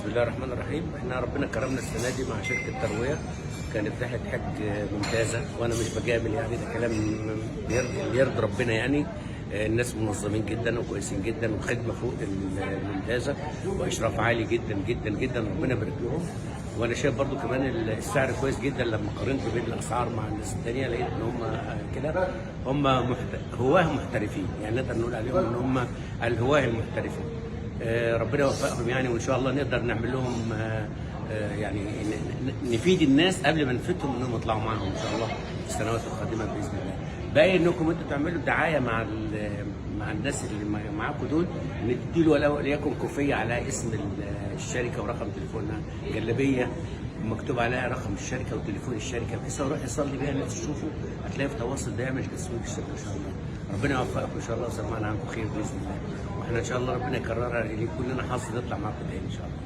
بسم الله الرحمن الرحيم. احنا ربنا كرمنا السنه دي مع شركه ترويه، كانت رحله حج ممتازه، وانا مش بجامل يعني، ده كلام يرضي ربنا يعني. الناس منظمين جدا وكويسين جدا، وخدمه فوق الممتازه، واشراف عالي جدا جدا جدا، ربنا يبارك لهم. وانا شايف برضو كمان السعر كويس جدا، لما قارنت بين الاسعار مع الناس الثانيه لقيت ان هم كده هواه محترفين، يعني نقدر نقول عليهم ان هم الهواه المحترفين. ربنا يوفقهم يعني، وان شاء الله نقدر نعمل لهم يعني نفيد الناس قبل ما نفيدهم انهم يطلعوا معاهم ان شاء الله في السنوات القادمه باذن الله. باقي انكم انتوا تعملوا دعايه مع الناس اللي معاكم دول، ان تديله وليكن كوفيه على اسم الشركه ورقم تليفونها، جلابيه مكتوب عليها رقم الشركه وتليفون الشركه، بحيث لو يروح يصلي بيها الناس تشوفه هتلاقي في تواصل دايما تسويق الشركه ان شاء الله. ربنا يوفقكم ان شاء الله ويسمعنا عنكم خير باذن الله، واحنا ان شاء الله ربنا يكررها يكون لنا حظ نطلع معاكم تاني ان شاء الله.